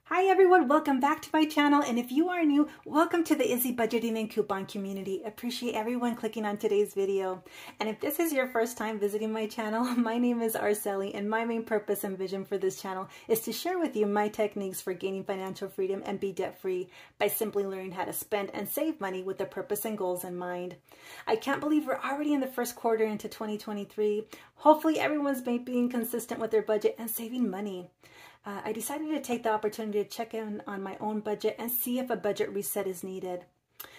Hi everyone, welcome back to my channel, and if you are new, welcome to the Izzy Budgeting and Coupon community. Appreciate everyone clicking on today's video. And if this is your first time visiting my channel, my name is Araseli, and my main purpose and vision for this channel is to share with you my techniques for gaining financial freedom and be debt-free by simply learning how to spend and save money with a purpose and goals in mind. I can't believe we're already in the first quarter into 2023. Hopefully everyone's being consistent with their budget and saving money. I decided to take the opportunity to check in on my own budget and see if a budget reset is needed.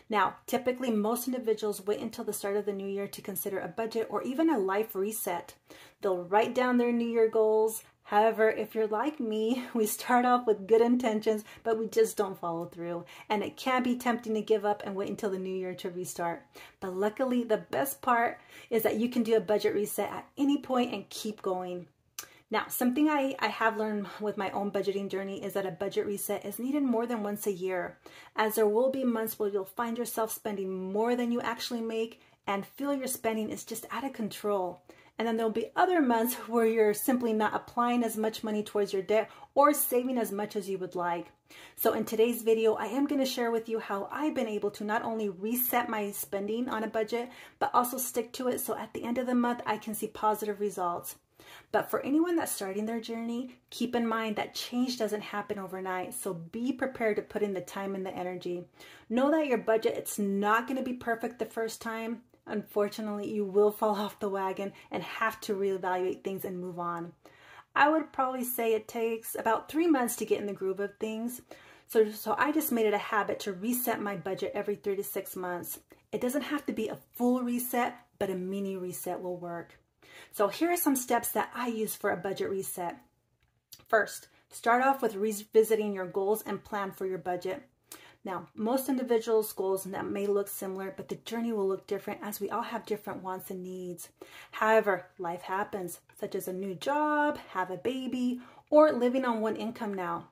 Now, typically most individuals wait until the start of the new year to consider a budget or even a life reset. They'll write down their new year goals. However, if you're like me, we start off with good intentions, but we just don't follow through. And it can be tempting to give up and wait until the new year to restart. But luckily, the best part is that you can do a budget reset at any point and keep going. Now, something I have learned with my own budgeting journey is that a budget reset is needed more than once a year, as there will be months where you'll find yourself spending more than you actually make and feel your spending is just out of control. And then there'll be other months where you're simply not applying as much money towards your debt or saving as much as you would like. So in today's video, I am going to share with you how I've been able to not only reset my spending on a budget, but also stick to it so at the end of the month, I can see positive results. But for anyone that's starting their journey, keep in mind that change doesn't happen overnight. So be prepared to put in the time and the energy. Know that your budget, it's not going to be perfect the first time. Unfortunately, you will fall off the wagon and have to reevaluate things and move on. I would probably say it takes about 3 months to get in the groove of things. So I just made it a habit to reset my budget every 3 to 6 months. It doesn't have to be a full reset, but a mini reset will work. So here are some steps that I use for a budget reset. First, start off with revisiting your goals and plan for your budget. Now, most individuals' goals may look similar, but the journey will look different as we all have different wants and needs. However, life happens, such as a new job, have a baby, or living on one income now.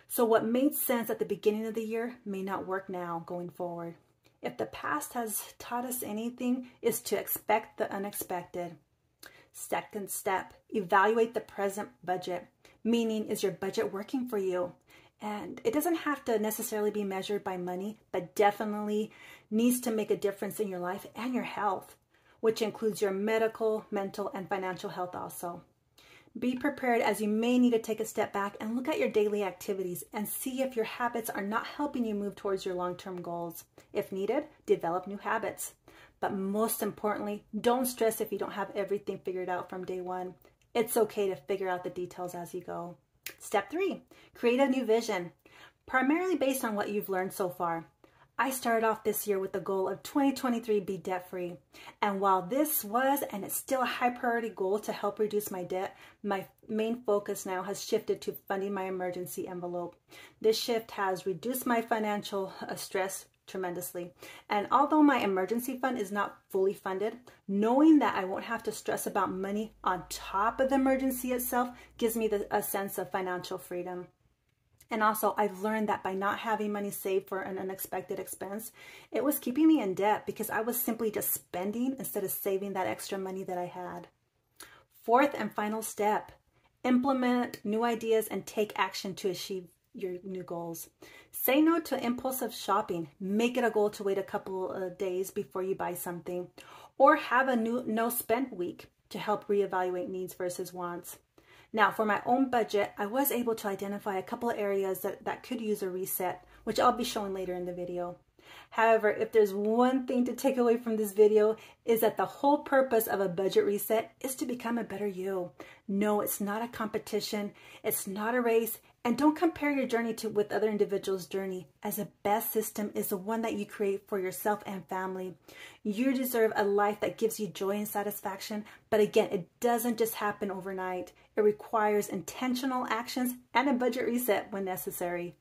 So what made sense at the beginning of the year may not work now going forward. If the past has taught us anything, is to expect the unexpected. Second step, evaluate the present budget. Meaning, is your budget working for you? And it doesn't have to necessarily be measured by money, but definitely needs to make a difference in your life and your health, which includes your medical, mental, and financial health also. Be prepared, as you may need to take a step back and look at your daily activities and see if your habits are not helping you move towards your long-term goals. If needed, develop new habits. But most importantly, don't stress if you don't have everything figured out from day one. It's okay to figure out the details as you go. Step 3, create a new vision, primarily based on what you've learned so far. I started off this year with the goal of 2023 be debt-free. And while this was and it's still a high priority goal to help reduce my debt, my main focus now has shifted to funding my emergency envelope. This shift has reduced my financial stress tremendously. And although my emergency fund is not fully funded, knowing that I won't have to stress about money on top of the emergency itself gives me a sense of financial freedom. And also, I've learned that by not having money saved for an unexpected expense, it was keeping me in debt because I was simply just spending instead of saving that extra money that I had. Fourth and final step, implement new ideas and take action to achieve your new goals. Say no to impulsive shopping. Make it a goal to wait a couple of days before you buy something, or have a no spend week to help reevaluate needs versus wants. Now, for my own budget, I was able to identify a couple of areas that could use a reset, which I'll be showing later in the video. However, if there's one thing to take away from this video, is that the whole purpose of a budget reset is to become a better you. No, it's not a competition. It's not a race. And don't compare your journey with other individuals' journey, as the best system is the one that you create for yourself and family. You deserve a life that gives you joy and satisfaction. But again, it doesn't just happen overnight. It requires intentional actions and a budget reset when necessary.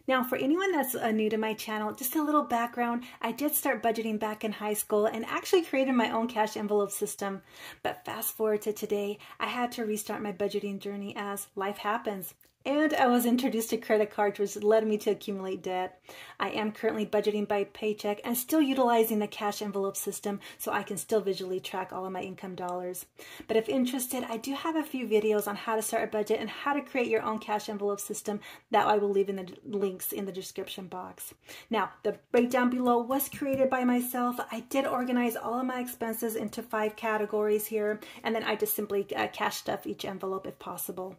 Now, for anyone that's new to my channel, just a little background. I did start budgeting back in high school and actually created my own cash envelope system. But fast forward to today, I had to restart my budgeting journey as life happens. And I was introduced to credit cards, which led me to accumulate debt. I am currently budgeting by paycheck and still utilizing the cash envelope system so I can still visually track all of my income dollars. But if interested, I do have a few videos on how to start a budget and how to create your own cash envelope system that I will leave in the links in the description box. Now, the breakdown below was created by myself. I did organize all of my expenses into 5 categories here, and then I just simply cash stuff each envelope if possible.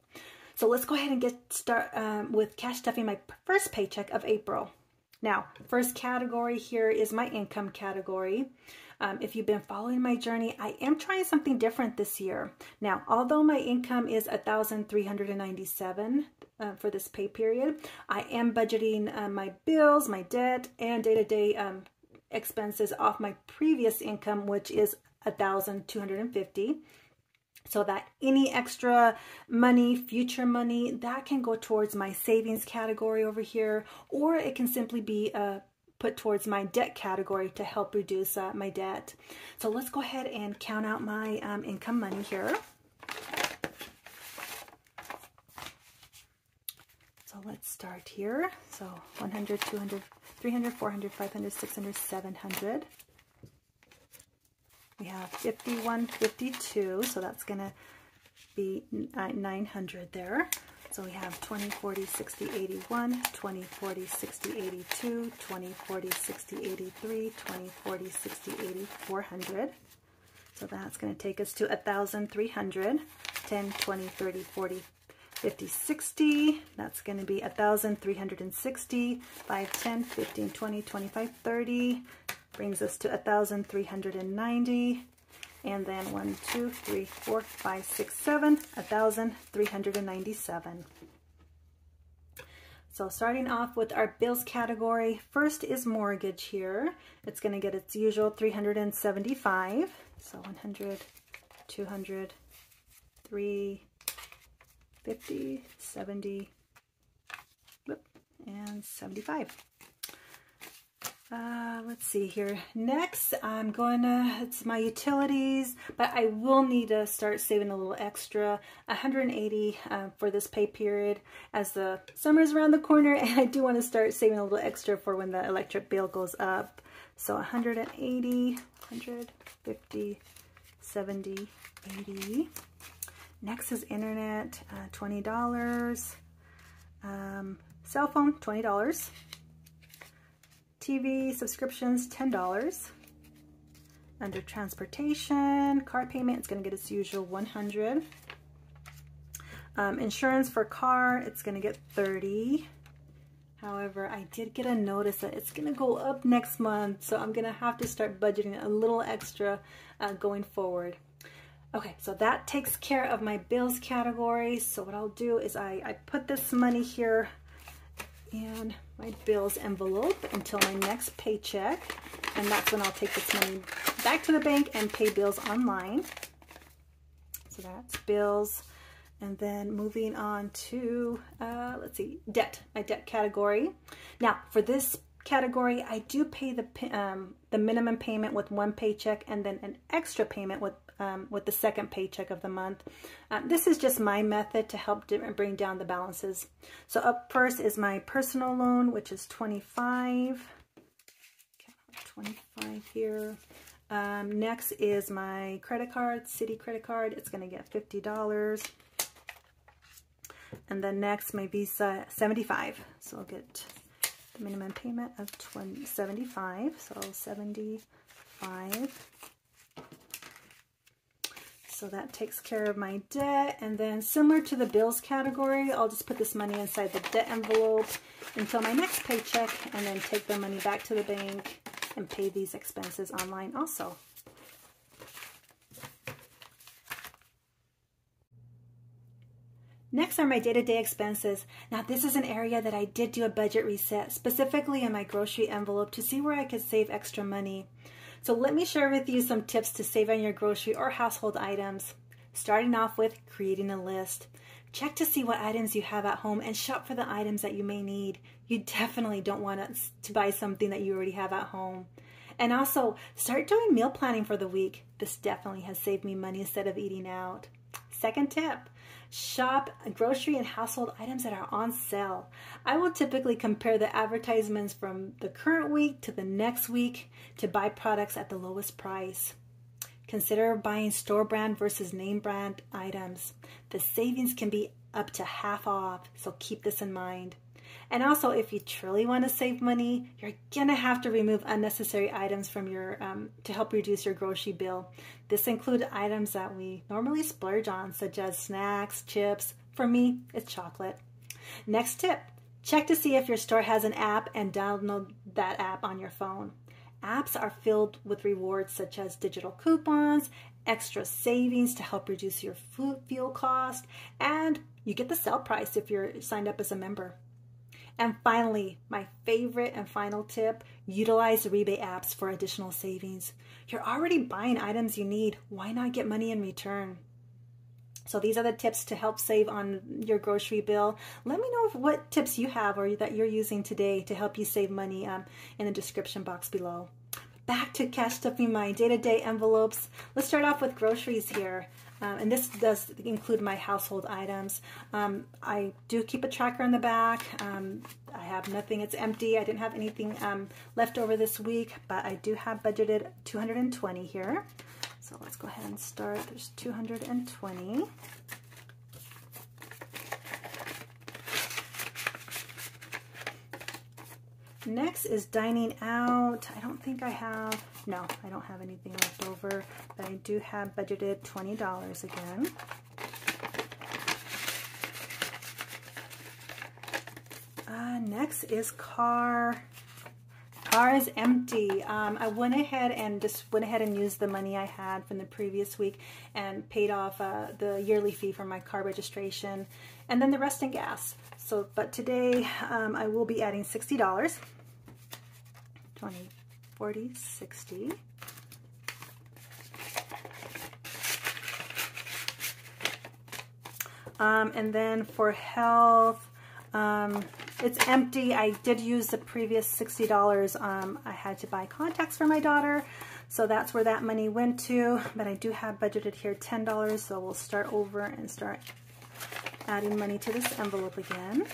So let's go ahead and get started with cash stuffing my first paycheck of April. Now, first category here is my income category. If you've been following my journey, I am trying something different this year. Now, although my income is $1,397 for this pay period, I am budgeting my bills, my debt, and day-to-day expenses off my previous income, which is $1,250. So that any extra money, future money, that can go towards my savings category over here, or it can simply be put towards my debt category to help reduce my debt. So let's go ahead and count out my income money here. So let's start here. So 100, 200, 300, 400, 500, 600, 700. We have 51, 52, so that's going to be 900 there. So we have 20, 40, 60, 81, 20, 40, 60, 82, 20, 40, 60, 83, 20, 40, 60, 80, 400. So that's going to take us to 1,300. 10, 20, 30, 40, 50, 60. That's going to be 1,360. 5, 10, 15, 20, 25, 30. Brings us to 1,390, and then 1, 2, 3, 4, 5, 6, 7, 1,397. So starting off with our bills category, first is mortgage here. It's going to get its usual 375. So 100, 200, 350, 70, and 75. Let's see here. Next, it's my utilities, but I will need to start saving a little extra, 180 for this pay period, as the summer's around the corner, and I do want to start saving a little extra for when the electric bill goes up. So 180, 150, 70, 80. Next is internet, $20. Cell phone, $20. TV subscriptions, $10. Under transportation, car payment, it's going to get its usual $100. Insurance for car, it's going to get $30. However, I did get a notice that it's going to go up next month, so I'm going to have to start budgeting a little extra going forward. Okay, so that takes care of my bills category. So what I'll do is I put this money here in my bills envelope until my next paycheck, and that's when I'll take this money back to the bank and pay bills online. So that's bills, and then moving on to let's see, debt, my debt category. Now for this category, I do pay the minimum payment with one paycheck, and then an extra payment with the second paycheck of the month. This is just my method to help bring down the balances. So up first is my personal loan, which is $25. Okay, $25 here. Next is my credit card, Citi credit card. It's going to get $50. And then next, my Visa, $75. So I'll get the minimum payment of $75. So $75. So that takes care of my debt. And then similar to the bills category, I'll just put this money inside the debt envelope until my next paycheck, and then take the money back to the bank and pay these expenses online also. Next are my day-to-day expenses. Now this is an area that I did do a budget reset, specifically in my grocery envelope, to see where I could save extra money. So let me share with you some tips to save on your grocery or household items. Starting off with creating a list. Check to see what items you have at home and shop for the items that you may need. You definitely don't want to buy something that you already have at home. And also, start doing meal planning for the week. This definitely has saved me money instead of eating out. Second tip, shop grocery and household items that are on sale. I will typically compare the advertisements from the current week to the next week to buy products at the lowest price. Consider buying store brand versus name brand items. The savings can be up to half off, so keep this in mind. And also, if you truly want to save money, you're gonna have to remove unnecessary items from your to help reduce your grocery bill. This includes items that we normally splurge on, such as snacks, chips. For me, it's chocolate. Next tip, check to see if your store has an app and download that app on your phone. Apps are filled with rewards such as digital coupons, extra savings to help reduce your fuel cost, and you get the sale price if you're signed up as a member. And finally, my favorite and final tip, utilize the rebate apps for additional savings. You're already buying items you need. Why not get money in return? So these are the tips to help save on your grocery bill. Let me know what tips you have or that you're using today to help you save money in the description box below. Back to cash stuffing my day-to-day envelopes. Let's start off with groceries here. And this does include my household items. I do keep a tracker in the back. I have nothing, it's empty. I didn't have anything left over this week, but I do have budgeted $220 here. So let's go ahead and start. There's $220. Next is dining out. I don't think I have, no, I don't have anything left over, but I do have budgeted $20 again. Next is car. Car is empty. I went ahead and used the money I had from the previous week and paid off the yearly fee for my car registration, and then the rest in gas. So, but today I will be adding $60. 20, 40, 60. And then for health, it's empty. I did use the previous $60. I had to buy contacts for my daughter, so that's where that money went to. But I do have budgeted here $10, so we'll start over and start adding money to this envelope again.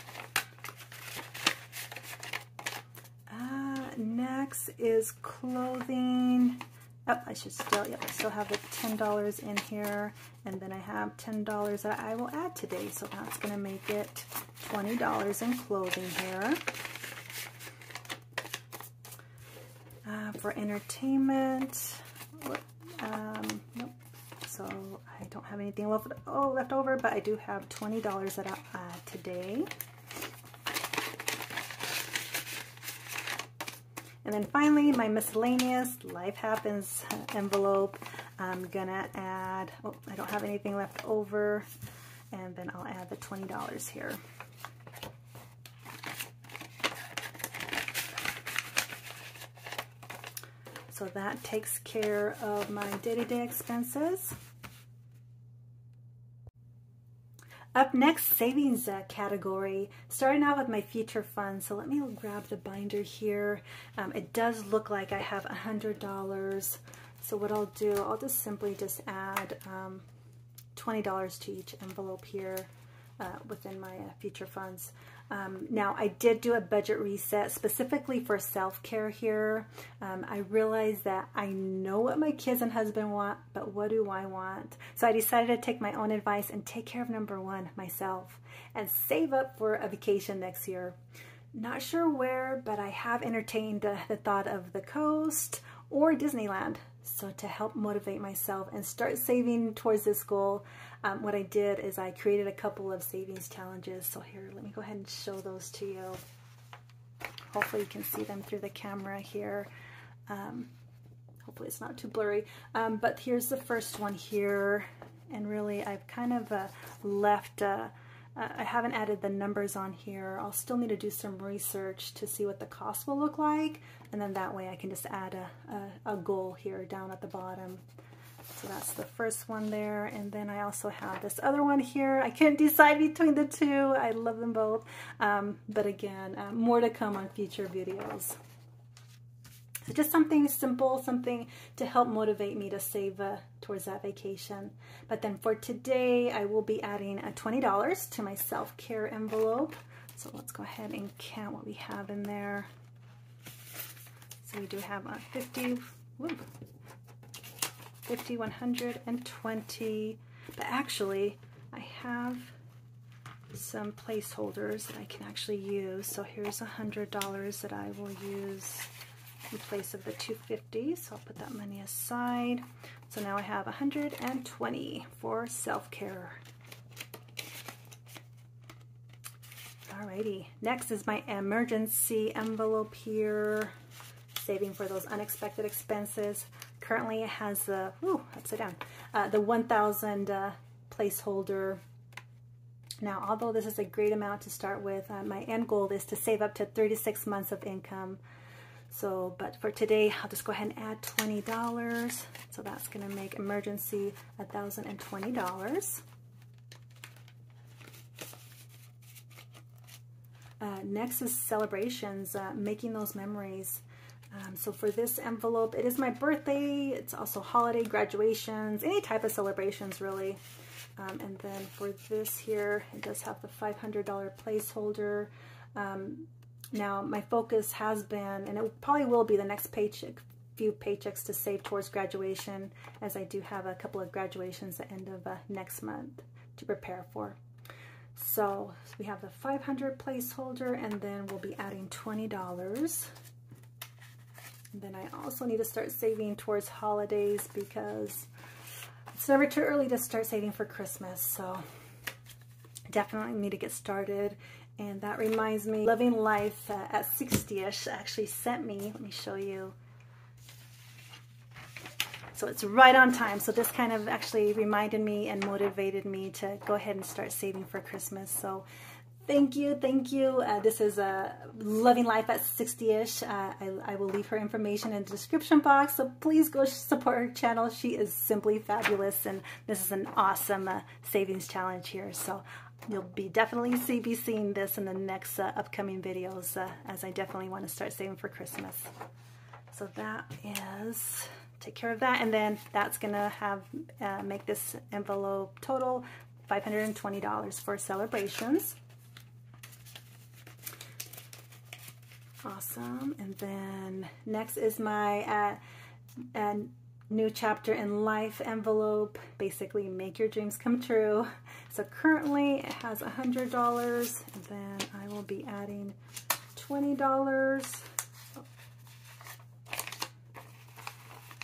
Next is clothing. Oh, I should still, yep, I still have the $10 in here, and then I have $10 that I will add today, so that's going to make it $20 in clothing here. For entertainment, nope. So I don't have anything left over, but I do have $20 that I'll add today. And then finally, my miscellaneous life happens envelope. I'm gonna add, oh, I don't have anything left over, and then I'll add the $20 here. So that takes care of my day-to-day expenses. Up next, savings category, starting out with my future funds. So let me grab the binder here. It does look like I have $100. So what I'll do, I'll just simply add $20 to each envelope here within my future funds. Now, I did do a budget reset specifically for self-care here. I realized that I know what my kids and husband want, but what do I want? So I decided to take my own advice and take care of number one, myself, and save up for a vacation next year. Not sure where, but I have entertained the thought of the coast or Disneyland. So to help motivate myself and start saving towards this goal, what I did is I created a couple of savings challenges. So here, let me go ahead and show those to you. Hopefully you can see them through the camera here. Hopefully it's not too blurry. But here's the first one here. And really, I've kind of left, I haven't added the numbers on here. I'll still need to do some research to see what the cost will look like. And then that way I can just add a goal here down at the bottom. So that's the first one there. And then I also have this other one here. I couldn't decide between the two. I love them both. But again, more to come on future videos. So just something simple, something to help motivate me to save towards that vacation. But then for today, I will be adding $20 to my self-care envelope. So let's go ahead and count what we have in there. So we do have 50, 120, but actually I have some placeholders that I can actually use. So here's $100 that I will use in place of the 250. So I'll put that money aside. So now I have 120 for self-care. Alrighty, next is my emergency envelope here, saving for those unexpected expenses. Currently it has the, upside down, the 1,000 placeholder. Now, although this is a great amount to start with, my end goal is to save up to 36 months of income. So, but for today, I'll just go ahead and add $20. So that's gonna make emergency $1,020. Next is celebrations, making those memories. So for this envelope, it is my birthday. It's also holiday, graduations, any type of celebrations really. And then for this here, it does have the $500 placeholder. Now my focus has been, and it probably will be the next paycheck, few paychecks to save towards graduation, as I do have a couple of graduations at the end of next month to prepare for. So we have the 500 placeholder, and then we'll be adding $20. And then I also need to start saving towards holidays because it's never too early to start saving for Christmas. So definitely need to get started. And that reminds me, Loving Life at 60ish actually sent me, let me show you. So it's right on time. So this kind of actually reminded me and motivated me to go ahead and start saving for Christmas. So thank you, thank you. This is Loving Life at 60ish. I will leave her information in the description box. So please go support her channel. She is simply fabulous. And this is an awesome savings challenge here. So you'll be definitely be seeing this in the next upcoming videos as I definitely want to start saving for Christmas. So that is... take care of that, and then that's gonna have make this envelope total $520 for celebrations. Awesome. And then next is my new chapter in life envelope, basically make your dreams come true. So currently it has $100, and then I will be adding $20.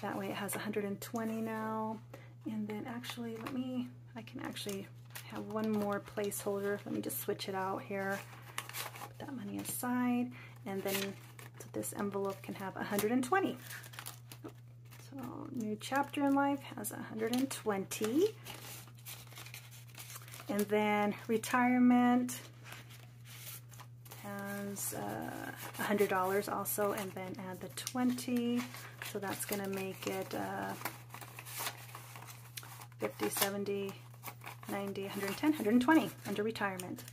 That way it has 120 now. And then actually, I can actually have one more placeholder. Let me just switch it out here. Put that money aside. And then so this envelope can have 120. So new chapter in life has 120. And then retirement has $100 also, and then add the 20. So that's going to make it 50, 70, 90, 110, 120 under retirement.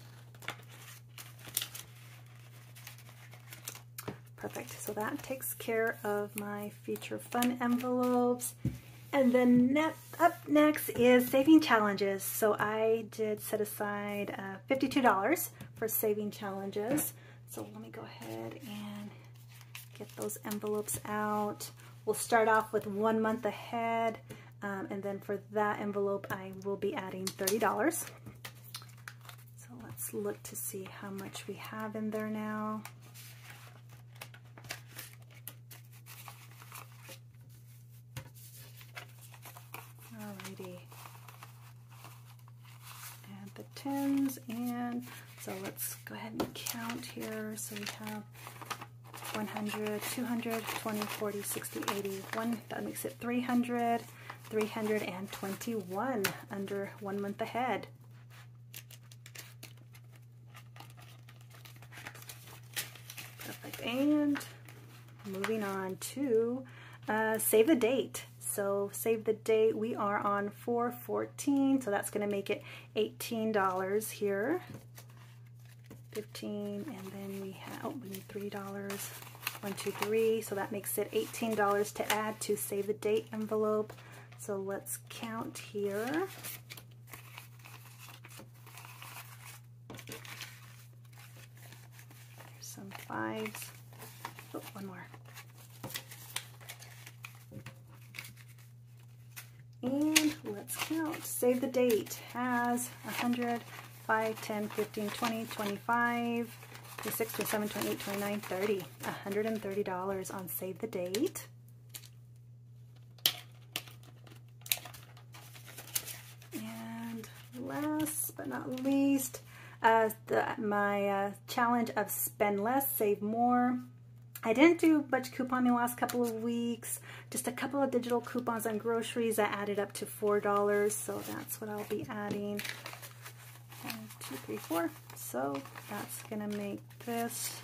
Perfect. So that takes care of my future fun envelopes. And then up next is saving challenges. So I did set aside $52 for saving challenges. So let me go ahead and get those envelopes out. We'll start off with 1 month ahead, and then for that envelope I will be adding $30. So let's look to see how much we have in there now. Alrighty. Add the 10s, and so let's go ahead and count here. So we have 100, 200, 20, 40, 60, 80, 1, that makes it 300, 321 under 1 month ahead. Perfect. And moving on to save the date. So save the date. We are on 4/14, so that's going to make it $18 here. 15, and then we have, oh, we need $3. 1, 2, 3, so that makes it $18 to add to save the date envelope. So let's count here. There's some 5s. Oh, one more. And let's count. Save the date has 100, 5, 10, 15, 20, 25, 26, 27, 28, 29, 30. $130 on save the date. And last but not least, my challenge of spend less, save more. I didn't do much couponing the last couple of weeks, just a couple of digital coupons on groceries that added up to $4, so that's what I'll be adding. 1, 2, 3, 4. So that's gonna make this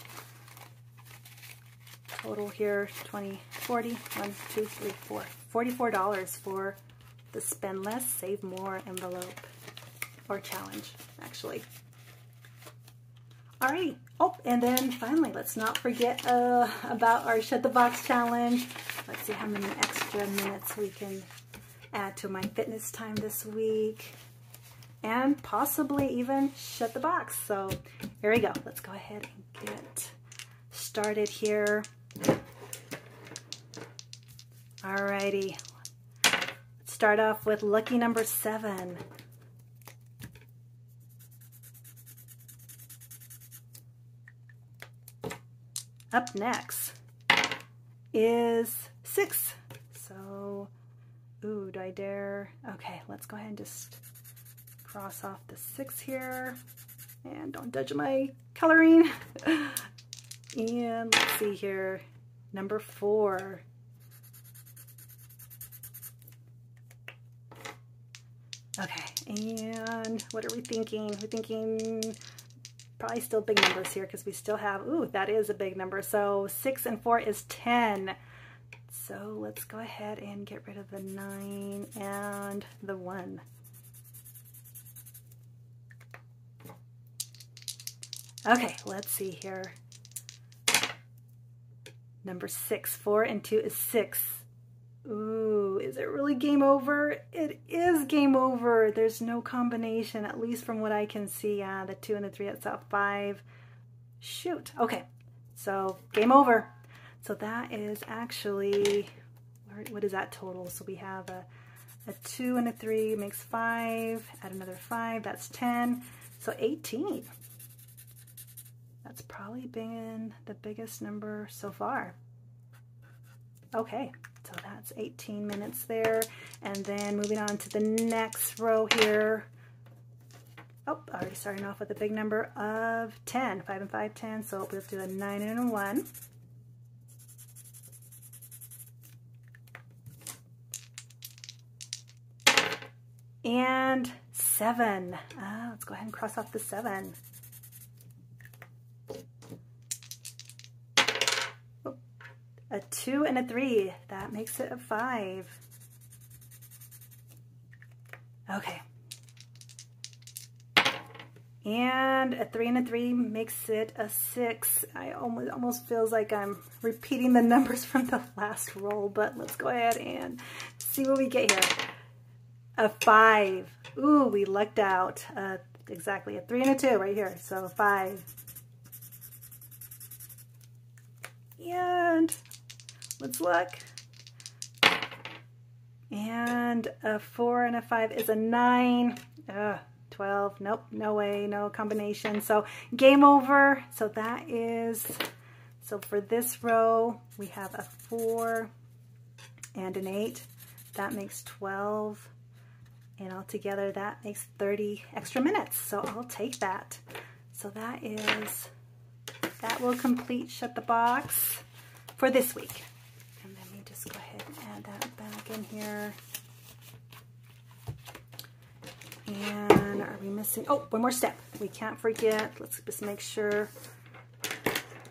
total here 20, 40, 1, 2, 3, 4. $44 for the spend less, save more envelope, or challenge, actually. All right. Oh, and then finally, let's not forget about our Shut the Box challenge. Let's see how many extra minutes we can add to my fitness time this week, and possibly even shut the box. So here we go. Let's go ahead and get started here. All righty. Let's start off with lucky number 7. Up next is 6. So, ooh, do I dare? Okay, let's go ahead and just cross off the 6 here. And don't judge my coloring. And let's see here, number 4. Okay, and what are we thinking? We're thinking probably still big numbers here because we still have, ooh, that is a big number. So 6 and 4 is 10. So let's go ahead and get rid of the 9 and the 1. Okay, let's see here. Number 6, 4 and 2 is 6. Ooh, is it really game over? It is game over. There's no combination, at least from what I can see. Yeah, the 2 and the 3, that's out 5. Shoot. Okay, so game over. So that is actually, what is that total? So we have a 2 and a 3 makes 5. Add another 5, that's 10. So 18. That's probably been the biggest number so far. Okay. So that's 18 minutes there. And then moving on to the next row here. Oh, already starting off with a big number of 10. 5 and 5, 10. So we'll do a 9 and a 1. And 7. Let's go ahead and cross off the 7. A 2 and a 3, that makes it a 5. Okay. And a 3 and a 3 makes it a 6. I almost feels like I'm repeating the numbers from the last roll, but let's go ahead and see what we get here. A 5. Ooh, we lucked out. Exactly, a 3 and a 2 right here, so 5. And let's look. And a 4 and a 5 is a 9. 12. Nope, no way, no combination. So game over. So that is, so for this row, we have a 4 and an 8. That makes 12. And altogether, that makes 30 extra minutes. So I'll take that. So that will complete Shut the Box for this week. And let me just go ahead and add that back in here. And are we missing? Oh, one more step. We can't forget. Let's just make sure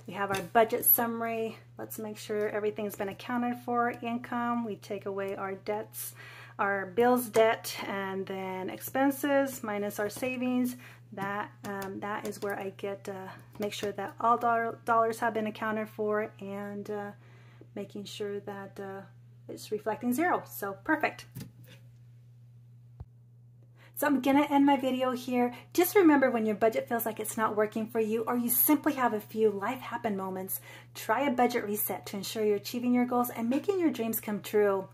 we We have our budget summary. Let's make sure everything's been accounted for. Income, we take away our debts, our bills, debt, and then expenses minus our savings. That is where I get make sure that all dollars have been accounted for, and making sure that it's reflecting zero. So perfect. So I'm gonna end my video here. Just remember, when your budget feels like it's not working for you, or you simply have a few life happen moments, try a budget reset to ensure you're achieving your goals and making your dreams come true.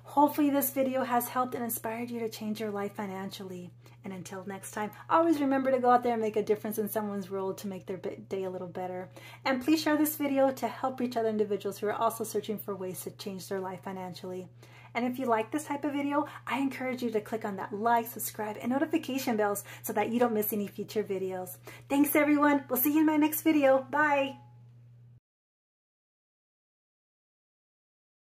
Hopefully this video has helped and inspired you to change your life financially. And until next time, always remember to go out there and make a difference in someone's world to make their day a little better. And please share this video to help reach other individuals who are also searching for ways to change their life financially. And if you like this type of video, I encourage you to click on that like, subscribe, and notification bells so that you don't miss any future videos. Thanks everyone. We'll see you in my next video. Bye.